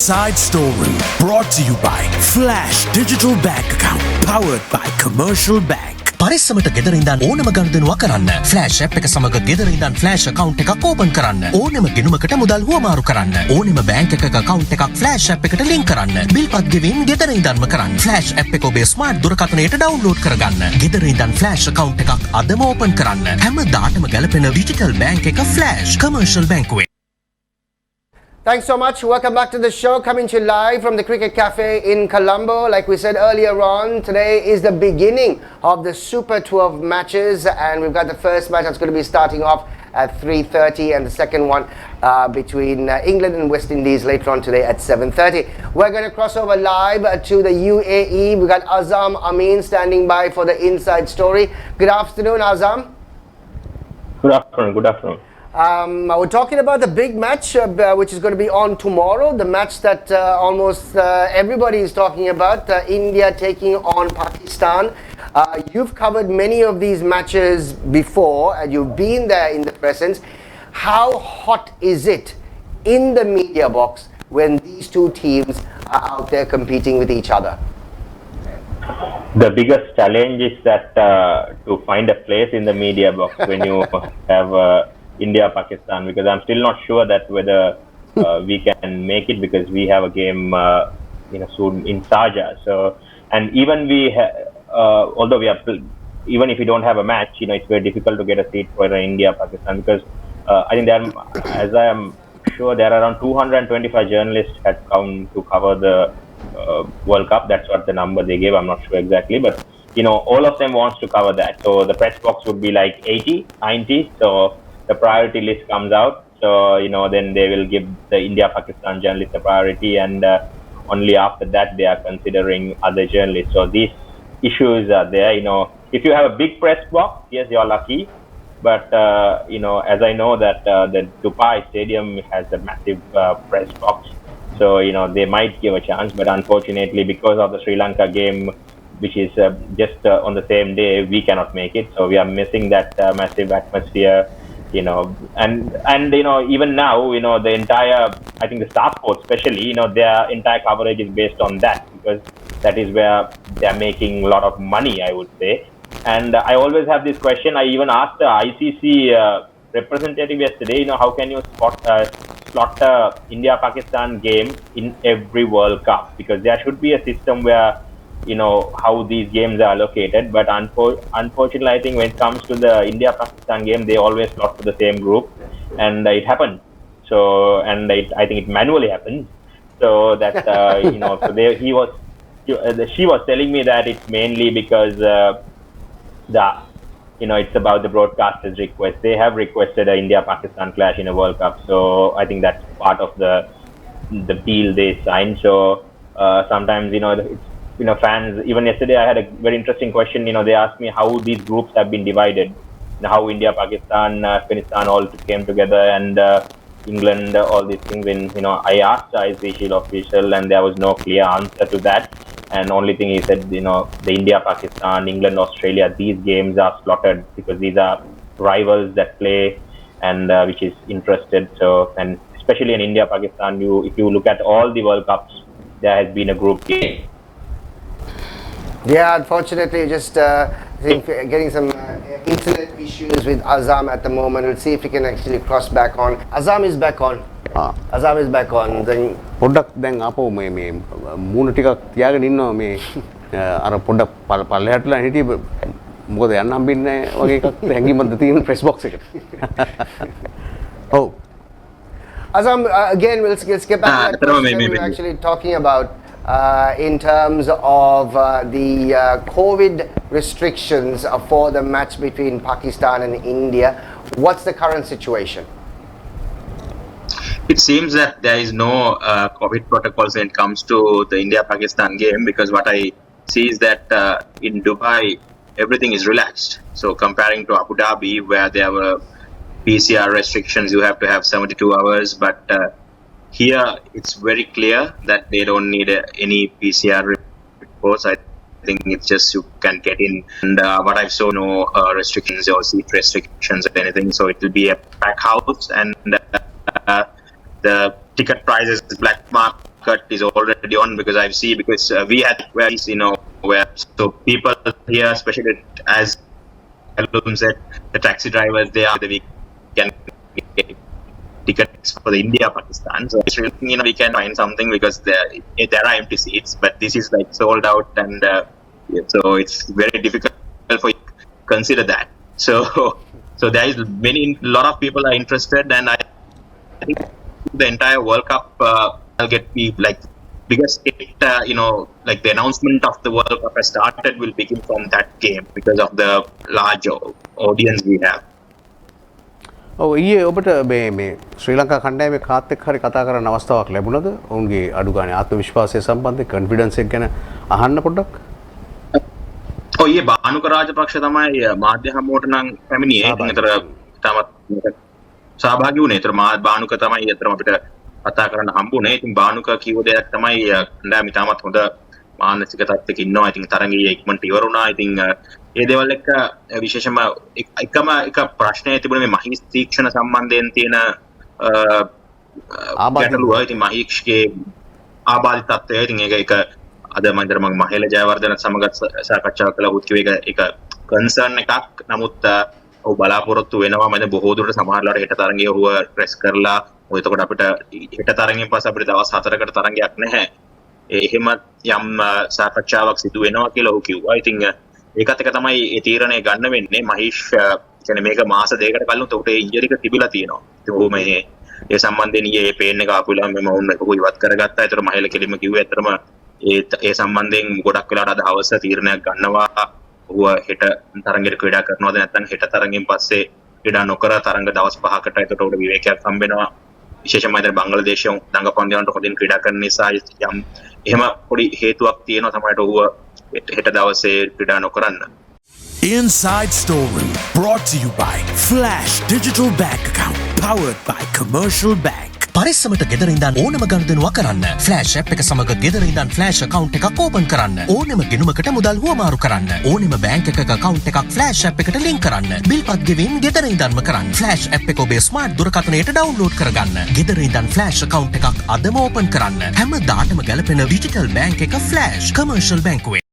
Inside Storeroom, brought to you by Flash Digital Bank Account, powered by Commercial Bank. පරිස්සමට ගෙදර ඉඳන් ඕනම ගනුදෙනුවක් කරන්න. Flash app එක සමග ගෙදර ඉඳන් ෆ්ලෑෂ් account එකක් ඕපන් කරන්න. ඕනම ගිණුමකට මුදල් හුවමාරු කරන්න. ඕනම බැංක් එකක account එකක් ෆ්ලෑෂ් ඇප් එකට ලින්ක් කරන්න. බිල් පත් ගෙවීම් ගෙදර ඉඳන්ම කරන්න. ෆ්ලෑෂ් ඇප් එක ඔබේ ස්මාර්ට් දුරකථනයට ඩවුන්ලෝඩ් කරගන්න. ගෙදර ඉඳන් ෆ්ලෑෂ් account එකක් අදම ඕපන් කරන්න. හැමදාටම ගැලපෙන ඩිජිටල් බැංක් එක ෆ්ලෑෂ් කමර්ෂල් බැංකුවේ. Thanks so much. Welcome back to the show. Coming to you live from the Cricket Cafe in Colombo. Like we said earlier on, today is the beginning of the Super 12 matches, and we've got the first match that's going to be starting off at 3:30, and the second one between England and West Indies later on today at 7:30. We're going to cross over live to the UAE. We've got Azam Amin standing by for the inside story. Good afternoon, Azam. Good afternoon. Good afternoon. We're talking about the big match, which is going to be on tomorrow. The match that almost everybody is talking about, India taking on Pakistan. You've covered many of these matches before, and you've been there in the presence. How hot is it in the media box when these two teams are out there competing with each other? The biggest challenge is that to find a place in the media box when you have India Pakistan, because I'm still not sure that whether we can make it, because we have a game soon in Sharjah. So, and even although we are even if we don't have a match, it's very difficult to get a seat for India Pakistan, because I think as I am sure, there are around 225 journalists had come to cover the World Cup. That's what the number they gave. I'm not sure exactly, but all of them wants to cover that. So the press box would be like 80, 90. So the priority list comes out, so then they will give the India-Pakistan journalists a priority, and only after that they are considering other journalists. So these issues are there. If you have a big press box, yes, you're lucky, but as I know that the Dubai Stadium has a massive press box, so they might give a chance, but unfortunately, because of the Sri Lanka game, which is just on the same day, we cannot make it. So we are missing that massive atmosphere. And even now, the entire, I think the Star Sports especially, their entire coverage is based on that, because that is where they're making a lot of money, I would say. And I always have this question. I even asked the ICC representative yesterday, how can you slaughter India-Pakistan game in every World Cup? Because there should be a system where how these games are allocated, but unfortunately, I think when it comes to the India-Pakistan game, they always slot to the same group, and it happened. So, and I think it manually happened. So that she was telling me that it's mainly because it's about the broadcasters' request. They have requested a India-Pakistan clash in a World Cup, so I think that's part of the deal they signed. So sometimes it's fans, even yesterday I had a very interesting question. They asked me how these groups have been divided, how India, Pakistan, Afghanistan all came together, and England, all these things. When I asked the ICC official, and there was no clear answer to that. And only thing he said, the India, Pakistan, England, Australia, these games are slaughtered because these are rivals that play, and which is interested. So, and especially in India, Pakistan, if you look at all the World Cups, there has been a group game. Yeah, unfortunately, just getting some internet issues with Azam at the moment. We'll see if we can actually cross back on. Azam is back on. Azam is back on. Then පොඩ්ඩක් දැන් ආපහු මේ මූණ ටිකක් තියාගෙන ඉන්නවා මේ අර පොඩ්ඩක් පල්ලෙහාටලා හිටියේ මොකද යන්න හම්බෙන්නේ නැහැ වගේ එකක් හැංගීමක්ද තියෙන ප්‍රෙස් බොක්ස් එකට. ඔව්. Azam, again, let's get back to that question we're actually talking about. In terms of the COVID restrictions for the match between Pakistan and India, what's the current situation? It seems that there is no COVID protocols when it comes to the India-Pakistan game, because what I see is that in Dubai, everything is relaxed. So comparing to Abu Dhabi, where there were PCR restrictions, you have to have 72 hours, but here it's very clear that they don't need any PCR reports. I think it's just you can get in, and what I've saw, no restrictions or seat restrictions or anything. So it will be a packed house, and the ticket prices black cut is already on because I see because we had where where so people here, especially as Alun said, the taxi drivers they are the we can get tickets for the India Pakistan. So it's really, we can find something because there are empty seats, but this is like sold out, and so it's very difficult for you to consider that. So there is lot of people are interested, and I think the entire World Cup will get like biggest like the announcement of the World Cup has started will begin from that game because of the large audience we have. ඔව් ඊයේ ඔබට මේ ශ්‍රී ලංකා කණ්ඩායමේ කාත් එක්ක හරි කතා කරන්න අවස්ථාවක් ලැබුණද? ඔවුන්ගේ අඩු ගානේ ආත්ම විශ්වාසය සම්බන්ධයෙන් කොන්ෆිඩන්ස් එක ගැන අහන්න පොඩ්ඩක්. ඔව් ඊයේ බානුක රාජපක්ෂ තමයි මාධ්‍ය හමුවට නම් පැමිණියේ. ඒතර තමත් සහභාගී වුණේ. ඒතර බානුක තමයි ඒතරම අපිට කතා කරන්න හම්බුනේ. ඉතින් බානුක කිව්ව දෙයක් තමයි කණ්ඩායම තාමත් හොඳ මානසික තත්ත්වයක ඉන්නවා. ඉතින් තරගයේ ඉක්මනට ඉවර වුණා. ඉතින් ඒ දේවල් එක්ක විශේෂම එක ප්‍රශ්නය තිබුණේ මේ මහීෂ් තීක්ෂණ සම්බන්ධයෙන් තියෙන ගැටලුව. ඉතින් මහීෂ්ගේ ආබාධිතත්වය ඉතින් ඒක අද මම මහේල ජයවර්ධන සමග සාකච්ඡා කළා. උත් කිව්ව එක කන්සර්න් එකක්. නමුත් ඔව් බලාපොරොත්තු වෙනවා මම බොහෝ දුරට සමහරවල්ලාට හෙට තරගයේ ඔහුව ප්‍රෙස් කරලා ඔය එතකොට අපිට හෙට තරගෙන් පස්සේ අපිට දවස් 4කට තරගයක් නැහැ. එහෙම යම් සාකච්ඡාවක් සිදු වෙනවා කියලා ඔහු කිව්වා. ඉතින් ඒකත් එක තමයි ඒ තීරණය ගන්න වෙන්නේ. මහීෂ් කියන්නේ මේක මාස දෙකකට කලින් උට ඉන්ජරි එක තිබිලා තියෙනවා. ඉතින් ඔහු මේ ඒ සම්බන්ධයෙන් ඊයේ පේන් එක ආපුලා මම ඔවුන් එක ඉවත් කරගත්තා. ඒතර මහේල කෙලින්ම කිව්වේ ඇත්තටම ඒ සම්බන්ධයෙන් ගොඩක් වෙලාට අද හවස තීරණයක් ගන්නවා. ඔහුව හෙට තරගෙට ක්‍රීඩා කරනවද නැත්නම් හෙට තරගෙන් පස්සේ ක්‍රීඩා නොකර තරඟ දවස් 5කට ඒකට උඩ විවේකයක් හම්බෙනවා. විශේෂයෙන්ම දැන් බංග්ලාදේශය දඟපන්දයන්ට හොඳින් ක්‍රීඩා කරන නිසා යම් එහෙම පොඩි හේතුවක් තියෙනවා තමයි ඔහුව හෙට දවසේ ක්‍රීඩා නොකරන්න. Inside Storeroom brought to you by Flash Digital Bank Account powered by Commercial Bank. පරිස්සමට ගෙදර ඉඳන් ඕනම ගනුදෙනුවක් කරන්න ෆ්ලෑෂ් ඇප් එක සමග ගෙදර ඉඳන් ෆ්ලෑෂ් account එකක් ඕපන් කරන්න ඕනෙම ගිණුමකට මුදල් හුවමාරු කරන්න ඕනෙම බැංක් එකක account එකක් ෆ්ලෑෂ් ඇප් එකට ලින්ක් කරන්න බිල්පත් ගෙවීම් ගෙදර ඉඳන්ම කරන්න ෆ්ලෑෂ් ඇප් එක ඔබේ ස්මාර්ට් දුරකථනයට ඩවුන්ලෝඩ් කරගන්න ගෙදර ඉඳන් ෆ්ලෑෂ් account එකක් අදම ඕපන් කරන්න හැමදාටම ගැලපෙන ඩිජිටල් බැංක් එක ෆ්ලෑෂ් කමර්ෂල් බැංකුවේ